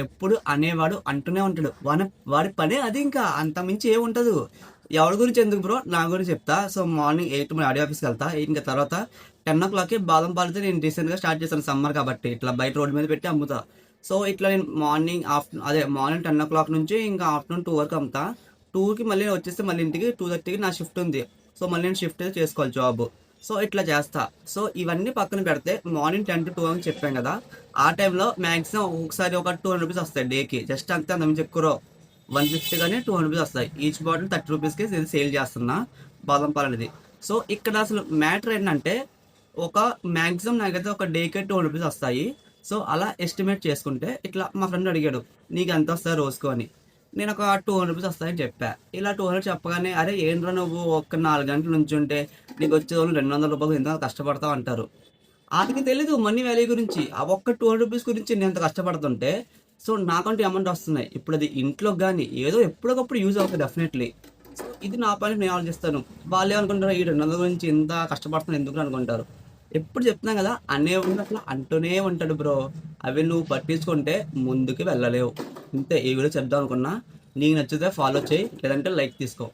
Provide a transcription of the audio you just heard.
ఎప్పుడు అనేవాడు అంటూనే ఉంటాడు. వాడి పనే అది, ఇంకా అంత మించి ఏముంటదు. ఎవరి గురించి ఎందుకు బ్రో, నా గురించి చెప్తా. సో మార్నింగ్ 8 మన ఆడియో ఆఫీస్కి వెళ్తా. ఇంకా తర్వాత 10 o'clockకి బాదం పాలతో నేను రీసెంట్గా స్టార్ట్ చేశాను, సమ్మర్ కాబట్టి ఇట్లా బయట రోడ్డు మీద పెట్టి అమ్ముతా. సో ఇట్లా నేను మార్నింగ్ 10 o'clock నుంచి ఇంకా ఆఫ్టర్నూన్ 2 వరకు అమ్ముతా. 2కి మళ్ళీ నేను వచ్చేస్తే మళ్ళీ ఇంటికి 2:30కి నా షిఫ్ట్ ఉంది. సో మళ్ళీ నేను షిఫ్ట్ అయితే చేసుకోవాలి జాబ్. సో ఇట్లా చేస్తా. సో ఇవన్నీ పక్కన పెడితే మార్నింగ్ 10 to 2 అని చెప్పాను కదా, ఆ టైంలో మ్యాక్సిమం ఒకసారి ఒక 200 రూపీస్ వస్తాయి డేకి. జస్ట్ అంతే, అంతకుమించి ఎక్కువ 150 కానీ 200 రూపీస్ వస్తాయి. ఈచ్ బాటిల్ 30 రూపీస్కి సేల్ చేస్తున్నా బాదం పాలు అనేది. సో ఇక్కడ అసలు మ్యాటర్ ఏంటంటే, ఒక మ్యాక్సిమం నాకైతే ఒక డేకే 200 రూపీస్ వస్తాయి. సో అలా ఎస్టిమేట్ చేసుకుంటే, ఇట్లా మా ఫ్రెండ్ అడిగాడు నీకు ఎంత వస్తాయి రోజుకు అని. నేను ఒక 200 రూపీస్ వస్తాయని చెప్పా. ఇలా 200 చెప్పగానే, అరే ఏంట్రా నువ్వు ఒక్క 4 గంటల నుంచి ఉంటే నీకు వచ్చే వాళ్ళు 200 రూపాయలు ఎంత కష్టపడతావు అంటారు. ఆడికి తెలీదు మనీ వాల్యూ గురించి. ఆ ఒక్క 200 రూపీస్ గురించి నేను ఎంత కష్టపడుతుంటే, సో నాకంటూ అమౌంట్ వస్తున్నాయి. ఇప్పుడు అది ఇంట్లో కానీ ఏదో ఎప్పటికప్పుడు యూజ్ అవుతుంది డెఫినెట్లీ. సో ఇది నా పని నేను ఆలోచిస్తాను. వాళ్ళు ఏమనుకుంటారు, ఈ 200 గురించి ఇంత కష్టపడుతున్నాను ఎందుకు అనుకుంటారు. ఎప్పుడు చెప్తున్నాం కదా, అనే ఉన్నట్లు అంటూనే ఉంటాడు బ్రో. అవి నువ్వు పట్టించుకుంటే ముందుకు వెళ్ళలేవు. ఇంతే. ఈ వీడియో చెప్దాం అనుకున్నా. నీకు నచ్చితే ఫాలో చేయి, లేదంటే లైక్ తీసుకో.